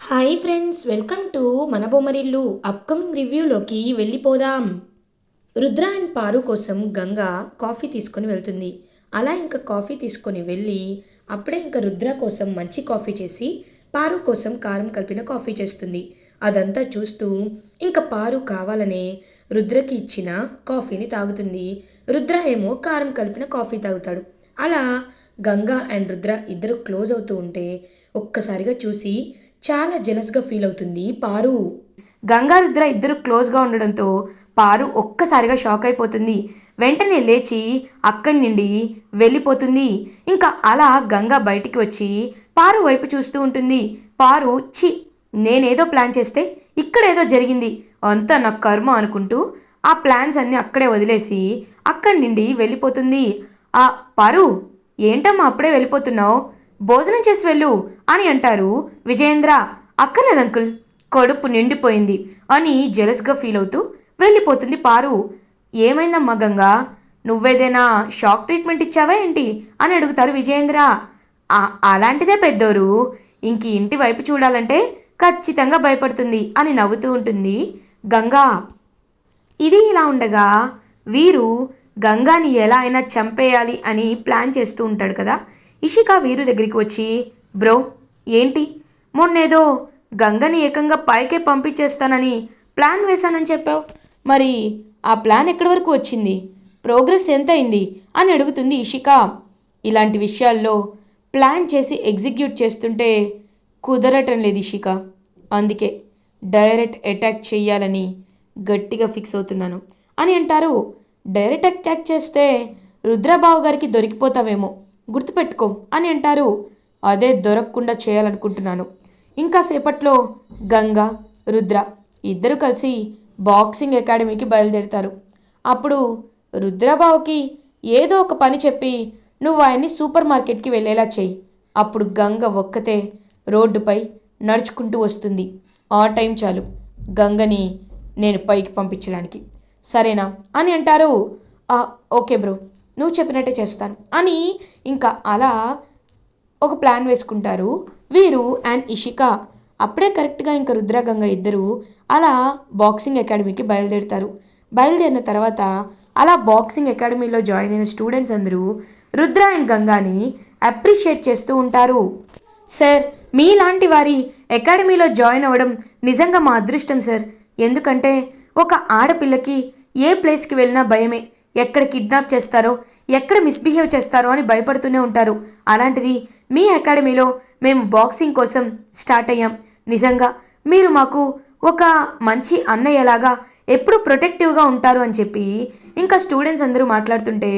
Hi friends, welcome to మన Bommarillu. Upcoming రివ్యూలోకి వెళ్ళిపోదాం. Rudra and పారు కోసం గంగ కాఫీ తీసుకొని వెళ్తుంది. అలా ఇంకా కాఫీ తీసుకొని వెళ్ళి అప్పుడే ఇంకా రుద్ర కోసం మంచి కాఫీ చేసి పారు కోసం కారం కలిపిన కాఫీ చేస్తుంది. అదంతా చూస్తూ ఇంకా పారు కావాలనే రుద్రకి ఇచ్చిన కాఫీని తాగుతుంది. రుద్ర ఏమో కారం కలిపిన కాఫీ తాగుతాడు. అలా గంగా అండ్ రుద్ర ఇద్దరు క్లోజ్ అవుతూ ఉంటే ఒక్కసారిగా చూసి చాలా జెలస్గా ఫీల్ అవుతుంది పారు. గంగా రుద్ర ఇద్దరు క్లోజ్గా ఉండడంతో పారు ఒక్కసారిగా షాక్ అయిపోతుంది. వెంటనే లేచి అక్కడి నుండి వెళ్ళిపోతుంది. ఇంకా అలా గంగా బయటికి వచ్చి పారు వైపు చూస్తూ ఉంటుంది. పారు చి, నేనేదో ప్లాన్ చేస్తే ఇక్కడేదో జరిగింది, అంతా నా కర్మ అనుకుంటూ ఆ ప్లాన్స్ అన్నీ అక్కడే వదిలేసి అక్కడి నుండి వెళ్ళిపోతుంది. ఆ పారు, ఏంటమ్మా అప్పుడే వెళ్ళిపోతున్నావు, భోజనం చేసి వెళ్ళు అని అంటారు విజయేంద్ర. అక్కర్లేదు అంకుల్, కడుపు నిండిపోయింది అని జెలస్గా ఫీల్ అవుతూ వెళ్ళిపోతుంది పారు. ఏమైందమ్మా గంగా, నువ్వేదైనా షాక్ ట్రీట్మెంట్ ఇచ్చావా ఏంటి అని అడుగుతారు విజయేంద్ర. అలాంటిదే పెద్దోరు, ఇంక ఇంటి వైపు చూడాలంటే ఖచ్చితంగా భయపడుతుంది అని నవ్వుతూ ఉంటుంది గంగా. ఇది ఇలా ఉండగా వీరు గంగాని ఎలా అయినా చంపేయాలి అని ప్లాన్ చేస్తూ ఉంటాడు కదా. ఇషిక వీరు దగ్గరికి వచ్చి, బ్రో ఏంటి, మొన్నేదో గంగని ఏకంగా పైకే పంపించేస్తానని ప్లాన్ వేశానని చెప్పావు, మరి ఆ ప్లాన్ ఎక్కడి వరకు వచ్చింది, ప్రోగ్రెస్ ఎంత అయింది అని అడుగుతుంది ఇషిక. ఇలాంటి విషయాల్లో ప్లాన్ చేసి ఎగ్జిక్యూట్ చేస్తుంటే కుదరటం లేదు ఇషిక, అందుకే డైరెక్ట్ అటాక్ చేయాలని గట్టిగా ఫిక్స్ అవుతున్నాను అని అంటారు. డైరెక్ట్ అటాక్ చేస్తే రుద్రబాబు గారికి దొరికిపోతావేమో, గుర్తుపెట్టుకో అని అంటారు. అదే దొరకకుండా చేయాలనుకుంటున్నాను. ఇంకా సేపట్లో గంగా రుద్ర ఇద్దరు కలిసి బాక్సింగ్ అకాడమీకి బయలుదేరుతారు. అప్పుడు రుద్రబాబుకి ఏదో ఒక పని చెప్పి నువ్వు ఆయన్ని సూపర్ మార్కెట్కి వెళ్ళేలా చెయ్యి. అప్పుడు గంగ ఒక్కతే రోడ్డుపై నడుచుకుంటూ వస్తుంది. ఆ టైం చాలు గంగని నేను పైకి పంపించడానికి, సరేనా అని అంటారు. ఓకే బ్రో, నువ్వు చెప్పినట్టే చేస్తాను అని ఇంకా అలా ఒక ప్లాన్ వేసుకుంటారు వీరు అండ్ ఇషిక. అప్పుడే కరెక్ట్గా ఇంకా రుద్ర గంగ ఇద్దరు అలా బాక్సింగ్ అకాడమీకి బయలుదేరుతారు. బయలుదేరిన తర్వాత అలా బాక్సింగ్ అకాడమీలో జాయిన్ అయిన స్టూడెంట్స్ అందరూ రుద్ర అండ్ గంగాని అప్రిషియేట్ చేస్తూ ఉంటారు. సార్, మీలాంటి వారి అకాడమీలో జాయిన్ అవ్వడం నిజంగా మా అదృష్టం సార్. ఎందుకంటే ఒక ఆడపిల్లకి ఏ ప్లేస్కి వెళ్ళినా భయమే, ఎక్కడ కిడ్నాప్ చేస్తారో, ఎక్కడ మిస్బిహేవ్ చేస్తారో అని భయపడుతూనే ఉంటారు. అలాంటిది మీ అకాడమీలో మేము బాక్సింగ్ కోసం స్టార్ట్ అయ్యాం. నిజంగా మీరు మాకు ఒక మంచి అన్నయ్యలాగా ఎప్పుడు ప్రొటెక్టివ్గా ఉంటారు అని చెప్పి ఇంకా స్టూడెంట్స్ అందరూ మాట్లాడుతుంటే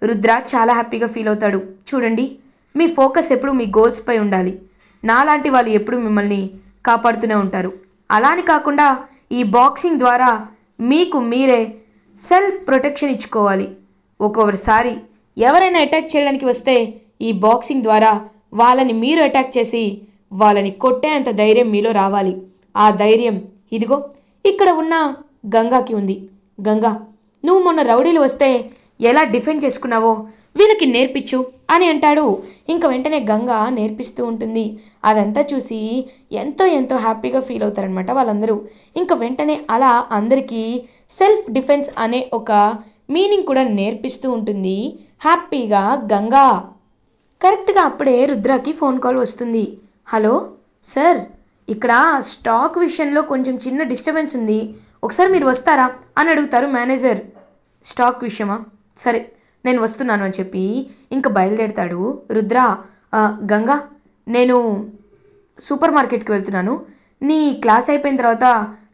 రుద్ర చాలా హ్యాపీగా ఫీల్ అవుతాడు. చూడండి, మీ ఫోకస్ ఎప్పుడు మీ గోల్స్పై ఉండాలి. నాలాంటి వాళ్ళు ఎప్పుడు మిమ్మల్ని కాపాడుతూనే ఉంటారు. అలా అని కాకుండా ఈ బాక్సింగ్ ద్వారా మీకు మీరే సెల్ఫ్ ప్రొటెక్షన్ ఇచ్చుకోవాలి. ఒక్కొక్కసారి ఎవరైనా అటాక్ చేయడానికి వస్తే ఈ బాక్సింగ్ ద్వారా వాళ్ళని మీరు అటాక్ చేసి వాళ్ళని కొట్టేంత ధైర్యం మీలో రావాలి. ఆ ధైర్యం ఇదిగో ఇక్కడ ఉన్న గంగాకి ఉంది. గంగా, నువ్వు మొన్న రౌడీలు వస్తే ఎలా డిఫెండ్ చేసుకున్నావో వీళ్ళకి నేర్పించు అని అంటాడు. ఇంక వెంటనే గంగ నేర్పిస్తూ ఉంటుంది. అదంతా చూసి ఎంతో ఎంతో హ్యాపీగా ఫీల్ అవుతారనమాట వాళ్ళందరూ. ఇంక వెంటనే అలా అందరికీ సెల్ఫ్ డిఫెన్స్ అనే ఒక మీనింగ్ కూడా నేర్పిస్తూ ఉంటుంది హ్యాపీగా గంగా. కరెక్ట్గా అప్పుడే రుద్రకి ఫోన్ కాల్ వస్తుంది. హలో సార్, ఇక్కడ స్టాక్ విషయంలో కొంచెం చిన్న డిస్టర్బెన్స్ ఉంది, ఒకసారి మీరు వస్తారా అని అడుగుతారు మేనేజర్. స్టాక్ విషయమా, సరే నేను వస్తున్నాను అని చెప్పి ఇంకా బయలుదేరుతాడు రుద్ర. గంగా, నేను సూపర్ మార్కెట్కి వెళ్తున్నాను, నీ క్లాస్ అయిపోయిన తర్వాత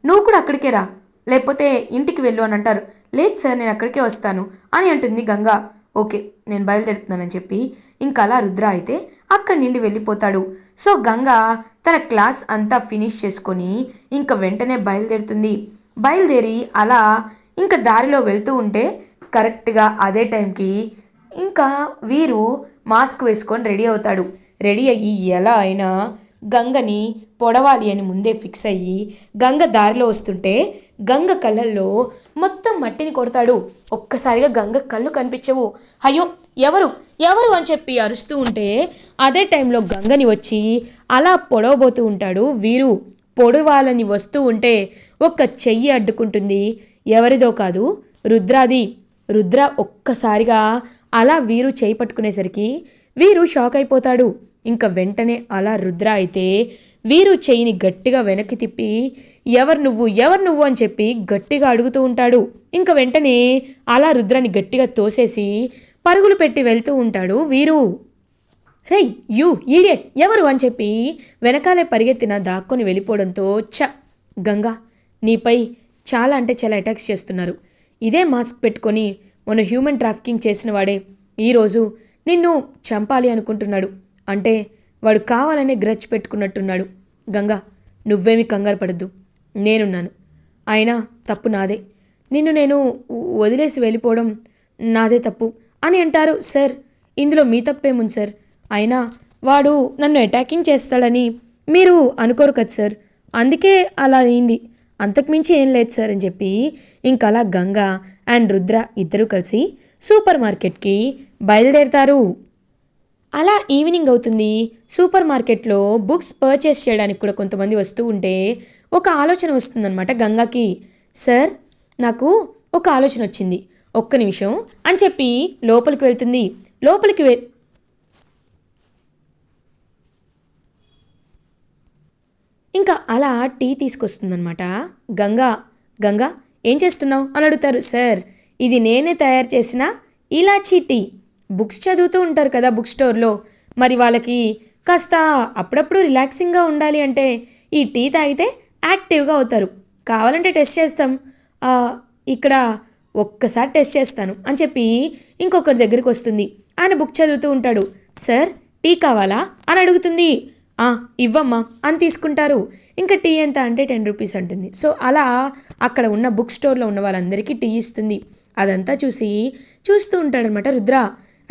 నువ్వు కూడా అక్కడికే రా, లేకపోతే ఇంటికి వెళ్ళు అని అంటారు. లేదు సార్, నేను అక్కడికే వస్తాను అని అంటుంది గంగా. ఓకే, నేను బయలుదేరుతున్నానని చెప్పి ఇంకా అలా రుద్ర అయితే అక్కడి నుండి వెళ్ళిపోతాడు. సో గంగ తన క్లాస్ అంతా ఫినిష్ చేసుకొని ఇంకా వెంటనే బయలుదేరుతుంది. బయలుదేరి అలా ఇంకా దారిలో వెళ్తూ ఉంటే కరెక్ట్గా అదే టైంకి ఇంకా వీరు మాస్క్ వేసుకొని రెడీ అవుతాడు. రెడీ అయ్యి ఎలా అయినా గంగని పొడవాలి అని ముందే ఫిక్స్ అయ్యి గంగ దారిలో వస్తుంటే గంగ కళ్ళల్లో మొత్తం మట్టిని కొడతాడు. ఒక్కసారిగా గంగ కళ్ళు కనిపించవు. అయ్యో, ఎవరు ఎవరు అని చెప్పి అరుస్తూ ఉంటే అదే టైంలో గంగని వచ్చి అలా పొడవబోతూ ఉంటాడు వీరు. పొడవాలని వస్తూ ఉంటే ఒక్క చెయ్యి అడ్డుకుంటుంది. ఎవరిదో కాదు, రుద్రాది. రుద్ర ఒక్కసారిగా అలా వీరు చేయి పట్టుకునేసరికి వీరు షాక్ అయిపోతాడు. ఇంకా వెంటనే అలా రుద్ర అయితే వీరు చెయ్యిని గట్టిగా వెనక్కి తిప్పి ఎవరు నువ్వు ఎవరు నువ్వు అని చెప్పి గట్టిగా అడుగుతూ ఉంటాడు. ఇంకా వెంటనే అలా రుద్రని గట్టిగా తోసేసి పరుగులు పెట్టి వెళ్తూ ఉంటాడు వీరు. రే యూ ఈడియట్, ఎవరు అని చెప్పి వెనకాలే పరిగెత్తిన దాక్కొని వెళ్ళిపోవడంతో గంగా, నీపై చాలా అంటే చాలా అటాక్స్ చేస్తున్నారు. ఇదే మాస్క్ పెట్టుకొని మన హ్యూమన్ ట్రాఫికింగ్ చేసిన వాడే ఈరోజు నిన్ను చంపాలి అనుకుంటున్నాడు. అంటే వాడు కావాలనే గ్రచ్ పెట్టుకున్నట్టున్నాడు. గంగా, నువ్వేమీ కంగారు పడద్దు, నేనున్నాను. అయినా తప్పు నాదే. నిన్ను నేను వదిలేసి వెళ్ళిపోవడం నాదే తప్పు అని అంటారు. సార్, ఇందులో మీ తప్పేముంది సార్? అయినా వాడు నన్ను అటాకింగ్ చేస్తాడని మీరు అనుకోరు కదా సార్, అందుకే అలా అయింది, అంతకుమించి ఏం లేదు సార్ అని చెప్పి ఇంకలా గంగా అండ్ రుద్ర ఇద్దరూ కలిసి సూపర్ మార్కెట్కి బయలుదేరతారు. అలా ఈవినింగ్ అవుతుంది. సూపర్ మార్కెట్లో బుక్స్ పర్చేస్ చేయడానికి కూడా కొంతమంది వస్తూ ఉంటే ఒక ఆలోచన వస్తుందన్నమాట గంగాకి. సార్, నాకు ఒక ఆలోచన వచ్చింది, ఒక్క నిమిషం అని చెప్పి లోపలికి వెళ్తుంది. లోపలికి ఇంకా అలా టీ తీసుకొస్తుందనమాట. గంగా, గంగా ఏం చేస్తున్నావు అని అడుగుతారు. సార్, ఇది నేనే తయారు చేసిన ఇలాచీ టీ. బుక్స్ చదువుతూ ఉంటారు కదా బుక్ స్టోర్లో, మరి వాళ్ళకి కాస్త అప్పుడప్పుడు రిలాక్సింగ్గా ఉండాలి అంటే ఈ టీ తాగితే యాక్టివ్గా అవుతారు. కావాలంటే టెస్ట్ చేస్తాం, ఇక్కడ ఒక్కసారి టెస్ట్ చేస్తాను అని చెప్పి ఇంకొకరి దగ్గరికి వస్తుంది. ఆయన బుక్ చదువుతూ ఉంటాడు. సార్, టీ కావాలా అని అడుగుతుంది. ఇవ్వమ్మా అని తీసుకుంటారు. ఇంకా టీ ఎంత అంటే 10 రూపీస్ అంటుంది. సో అలా అక్కడ ఉన్న బుక్ స్టోర్లో ఉన్న వాళ్ళందరికీ టీ ఇస్తుంది. అదంతా చూస్తూ ఉంటాడనమాట రుద్ర.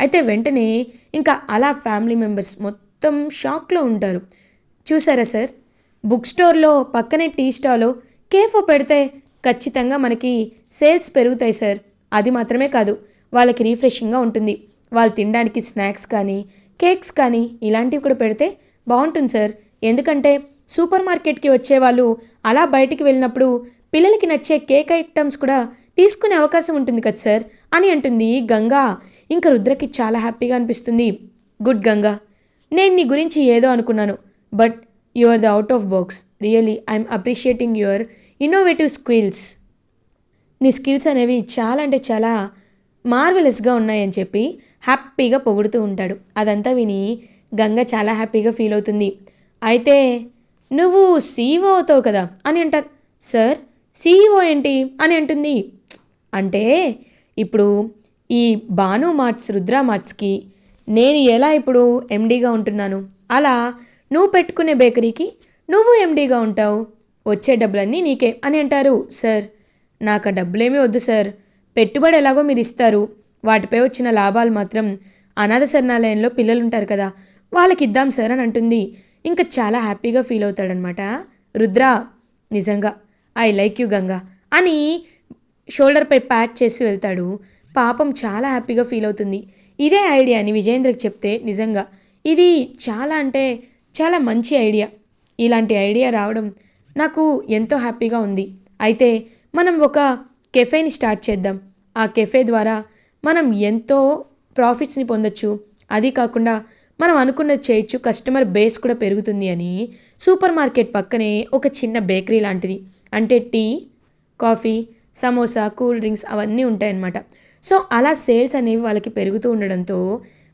అయితే వెంటనే ఇంకా అలా ఫ్యామిలీ మెంబర్స్ మొత్తం షాక్లో ఉంటారు. చూసారా సార్, బుక్ స్టోర్లో పక్కనే టీ స్టాలో కేఫో పెడితే ఖచ్చితంగా మనకి సేల్స్ పెరుగుతాయి సార్. అది మాత్రమే కాదు, వాళ్ళకి రీఫ్రెషింగ్గా ఉంటుంది. వాళ్ళు తినడానికి స్నాక్స్ కానీ కేక్స్ కానీ ఇలాంటివి కూడా పెడితే బాగుంటుంది సార్. ఎందుకంటే సూపర్ మార్కెట్కి వచ్చేవాళ్ళు అలా బయటికి వెళ్ళినప్పుడు పిల్లలకి నచ్చే కేక్ ఐటమ్స్ కూడా తీసుకునే అవకాశం ఉంటుంది కదా సార్ అని అంటుంది గంగా. ఇంకా రుద్రకి చాలా హ్యాపీగా అనిపిస్తుంది. గుడ్ గంగా, నేను నీ గురించి ఏదో అనుకున్నాను, but you are the out of box. Really I'm appreciating your innovative skills. నీ స్కిల్స్ అనేవి చాలా అంటే చాలా మార్వెలస్గా ఉన్నాయని చెప్పి హ్యాపీగా పొగుడుతూ ఉంటాడు. అదంతా విని గంగ చాలా హ్యాపీగా ఫీల్ అవుతుంది. అయితే నువ్వు సీఈఓ అవుతావు కదా అని అంటారు. సార్, సీఈఓ ఏంటి అని అంటుంది. అంటే ఇప్పుడు ఈ భాను మార్ట్స్, రుద్ర మార్ట్స్కి నేను ఎలా ఇప్పుడు ఎండీగా ఉంటున్నాను, అలా నువ్వు పెట్టుకునే బేకరీకి నువ్వు ఎండీగా ఉంటావు, వచ్చే డబ్బులన్నీ నీకే అని అంటారు. సార్, నాకు ఆ డబ్బులేమీ వద్దు సార్, పెట్టుబడి ఎలాగో మీరు ఇస్తారు, వాటిపై వచ్చిన లాభాలు మాత్రం అనాథ శరణాలయంలో పిల్లలు ఉంటారు కదా వాళ్ళకి ఇద్దాం సార్ అని అంటుంది. ఇంకా చాలా హ్యాపీగా ఫీల్ అవుతాడనమాట రుద్ర. నిజంగా ఐ లైక్ యూ గంగా అని షోల్డర్పై ప్యాట్ చేసి వెళ్తాడు. పాపం చాలా హ్యాపీగా ఫీల్ అవుతుంది. ఇదే ఐడియాని విజయేంద్రకి చెప్తే నిజంగా ఇది చాలా అంటే చాలా మంచి ఐడియా. ఇలాంటి ఐడియా రావడం నాకు ఎంతో హ్యాపీగా ఉంది. అయితే మనం ఒక కెఫేని స్టార్ట్ చేద్దాం. ఆ కెఫే ద్వారా మనం ఎంతో ప్రాఫిట్స్ని పొందొచ్చు. అది కాకుండా మనం అనుకున్నది చేయొచ్చు, కస్టమర్ బేస్ కూడా పెరుగుతుంది అని సూపర్ మార్కెట్ పక్కనే ఒక చిన్న బేకరీ లాంటిది, అంటే tea, coffee, samosa, cool drinks అవన్నీ ఉంటాయన్నమాట. సో అలా సేల్స్ అనేవి వాళ్ళకి పెరుగుతూ ఉండడంతో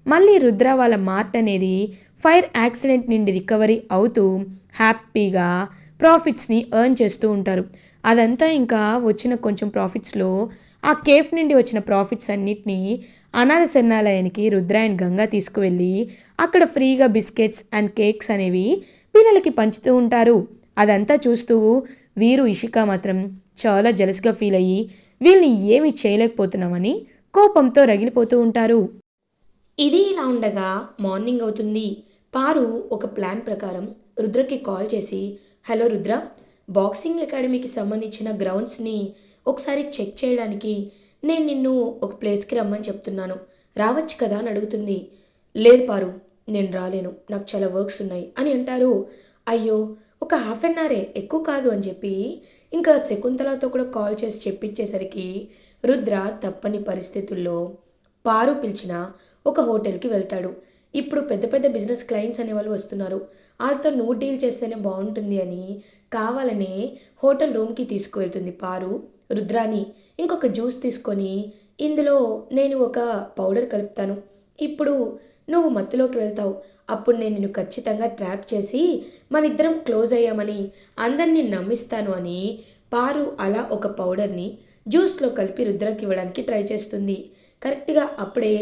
మళ్ళీ రుద్ర వాళ్ళ మార్ట్ అనేది ఫైర్ యాక్సిడెంట్ నుండి రికవరీ అవుతూ హ్యాపీగా ప్రాఫిట్స్ని ఎర్న్ చేస్తూ ఉంటారు. అదంతా ఇంకా వచ్చిన కొంచెం ప్రాఫిట్స్లో ఆ కేఫ్ నుండి వచ్చిన ప్రాఫిట్స్ అన్నిటినీ అనాథ శరణాలయానికి రుద్ర అండ్ గంగా తీసుకువెళ్ళి అక్కడ ఫ్రీగా బిస్కెట్స్ అండ్ కేక్స్ అనేవి పిల్లలకి పంచుతూ ఉంటారు. అదంతా చూస్తూ వీరు, ఇషిక మాత్రం చాలా జలస్గా ఫీల్ అయ్యి వీళ్ళని ఏమీ చేయలేకపోతున్నామని కోపంతో రగిలిపోతూ ఉంటారు. ఇది ఇలా ఉండగా మార్నింగ్ అవుతుంది. పారు ఒక ప్లాన్ ప్రకారం రుద్రకి కాల్ చేసి, హలో రుద్ర, బాక్సింగ్ అకాడమీకి సంబంధించిన గ్రౌండ్స్ని ఒకసారి చెక్ చేయడానికి నేను నిన్ను ఒక ప్లేస్కి రమ్మని చెప్తున్నాను, రావచ్చు కదా అని అడుగుతుంది. లేదు పారు, నేను రాలేను, నాకు చాలా వర్క్స్ ఉన్నాయి అని అంటారు. అయ్యో, ఒక హాఫ్ అన్ అవరే, ఎక్కువ కాదు అని చెప్పి ఇంకా శకుంతలతో కూడా కాల్ చేసి చెప్పించేసరికి రుద్ర తప్పని పరిస్థితుల్లో పారు పిలిచిన ఒక హోటల్కి వెళ్తాడు. ఇప్పుడు పెద్ద పెద్ద బిజినెస్ క్లయింట్స్ అనేవాళ్ళు వస్తున్నారు, వాళ్ళతో నువ్వు డీల్ చేస్తేనే బాగుంటుంది అని కావాలనే హోటల్ రూమ్కి తీసుకువెళ్తుంది పారు రుద్రాని. ఇంకొక జ్యూస్ తీసుకొని ఇందులో నేను ఒక పౌడర్ కలుపుతాను, ఇప్పుడు నువ్వు మత్తులోకి వెళ్తావు, అప్పుడు నేను నిన్ను ఖచ్చితంగా ట్రాప్ చేసి మన ఇద్దరం క్లోజ్ అయ్యామని అందరినీ నమ్మిస్తాను అని పారు అలా ఒక పౌడర్ని జ్యూస్లో కలిపి రుద్రకి ఇవ్వడానికి ట్రై చేస్తుంది. కరెక్ట్గా అప్పుడే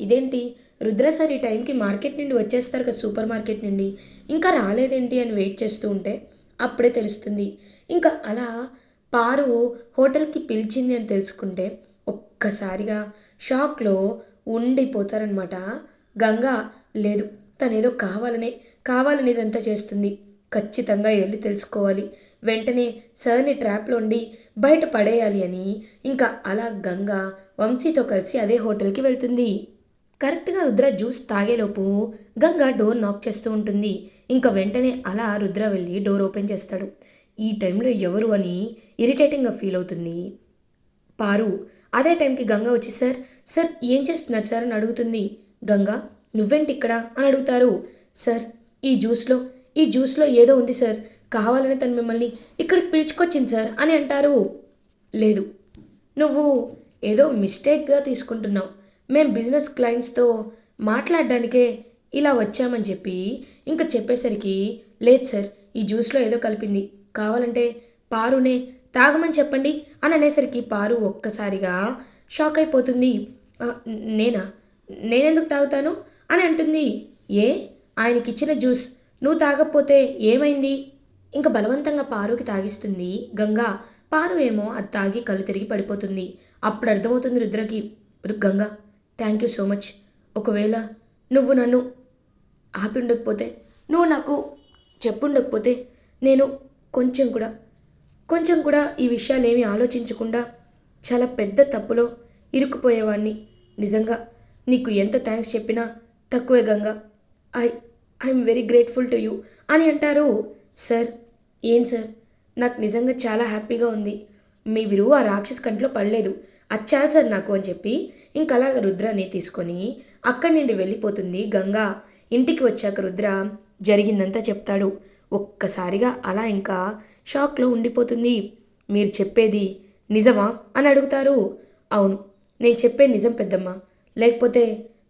ఇదేంటి రుద్ర సార్ ఈ టైంకి మార్కెట్ నుండి వచ్చేస్తారు కదా, సూపర్ మార్కెట్ నుండి, ఇంకా రాలేదేంటి అని వెయిట్ చేస్తూ ఉంటే అప్పుడే తెలుస్తుంది. ఇంకా అలా పారు హోటల్కి పిలిచింది అని తెలుసుకుంటే ఒక్కసారిగా షాక్లో ఉండిపోతారనమాట. గంగా లేదు, తనేదో కావాలనేదంతా చేస్తుంది, ఖచ్చితంగా వెళ్ళి తెలుసుకోవాలి, వెంటనే సార్ని ట్రాప్లో ఉండి బయట పడేయాలి అని ఇంకా అలా గంగా వంశీతో కలిసి అదే హోటల్కి వెళ్తుంది. కరెక్ట్గా రుద్ర జ్యూస్ తాగేలోపు గంగా డోర్ నాక్ చేస్తూ ఉంటుంది. ఇంకా వెంటనే అలా రుద్ర వెళ్ళి డోర్ ఓపెన్ చేస్తాడు. ఈ టైంలో ఎవరు అని ఇరిటేటింగ్గా ఫీల్ అవుతుంది పారు. అదే టైంకి గంగా వచ్చి సార్ సార్ ఏం చేస్తున్నారు సార్ అని అడుగుతుంది. గంగా, నువ్వేంటి ఇక్కడ అని అడుగుతారు. సార్ ఈ జ్యూస్లో ఏదో ఉంది సార్, కావాలని తను మిమ్మల్ని ఇక్కడికి పిలుచుకొచ్చింది సార్ అని అంటారు. లేదు, నువ్వు ఏదో మిస్టేక్గా తీసుకుంటున్నావు, మేం బిజినెస్ క్లయింట్స్తో మాట్లాడడానికే ఇలా వచ్చామని చెప్పి ఇంకా చెప్పేసరికి లేదు సార్, ఈ జ్యూస్లో ఏదో కలిపింది, కావాలంటే పారునే తాగమని చెప్పండి అని అనేసరికి పారు ఒక్కసారిగా షాక్ అయిపోతుంది. "ఆ, నేనా నేనెందుకు తాగుతాను అని అంటుంది. ఏ, ఆయనకిచ్చిన జ్యూస్ నువ్వు తాగకపోతే ఏమైంది? ఇంకా బలవంతంగా పారుకి తాగిస్తుంది గంగా. పారు ఏమో అది తాగి కళ్ళు తిరిగి పడిపోతుంది. అప్పుడు అర్థమవుతుంది రుద్రకి, Ganga thank you so much, ఒకవేళ నువ్వు నన్ను ఆపి ఉండకపోతే, నువ్వు నాకు చెప్పుండకపోతే నేను కొంచెం కూడా ఈ విషయాలు ఏమీ ఆలోచించకుండా చాలా పెద్ద తప్పులో ఇరుక్కుపోయేవాడిని. నిజంగా నీకు ఎంత థ్యాంక్స్ చెప్పినా తక్కువే Ganga. I I'm very grateful to you అని అంటారు. సార్, ఏం సార్, నాకు నిజంగా చాలా హ్యాపీగా ఉంది, మీ విరువు ఆ రాక్షస్ కంట్లో పడలేదు, అచ్చాలి సార్ నాకు అని చెప్పి ఇంకలాగ రుద్రాని తీసుకొని అక్కడి నుండి వెళ్ళిపోతుంది గంగా. ఇంటికి వచ్చాక రుద్ర జరిగిందంతా చెప్తాడు. ఒక్కసారిగా అలా ఇంకా షాక్లో ఉండిపోతుంది. మీరు చెప్పేది నిజమా అని అడుగుతారు. అవును, నేను చెప్పేది నిజం పెద్దమ్మ, లేకపోతే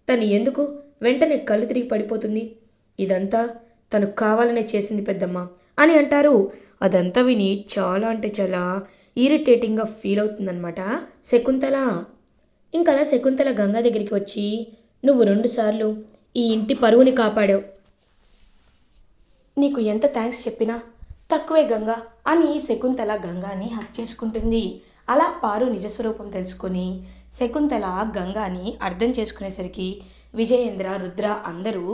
తను ఎందుకు వెంటనే కళ్ళు తిరిగి పడిపోతుంది? ఇదంతా తను కావాలనే చేసింది పెద్దమ్మ అని అంటారు. అదంతా విని చాలా అంటే చాలా ఇరిటేటింగ్గా ఫీల్ అవుతుందన్నమాట శకుంతల. ఇంకలా శకుంతల గంగా దగ్గరికి వచ్చి, నువ్వు 2 సార్లు ఈ ఇంటి పరువుని కాపాడావు, నీకు ఎంత థ్యాంక్స్ చెప్పినా తక్కువే గంగా అని శకుంతల గంగాని హక్ చేసుకుంటుంది. అలా పారు నిజస్వరూపం తెలుసుకొని శకుంతల గంగాని అర్థం చేసుకునేసరికి విజయేంద్ర, రుద్ర అందరూ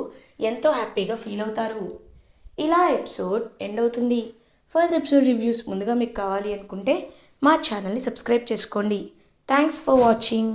ఎంతో హ్యాపీగా ఫీల్ అవుతారు. ఇలా ఎపిసోడ్ ఎండ్ అవుతుంది. ఫర్దర్ ఎపిసోడ్ రివ్యూస్ ముందుగా మీకు కావాలి అనుకుంటే మా ఛానల్ని సబ్స్క్రైబ్ చేసుకోండి. Thanks for watching.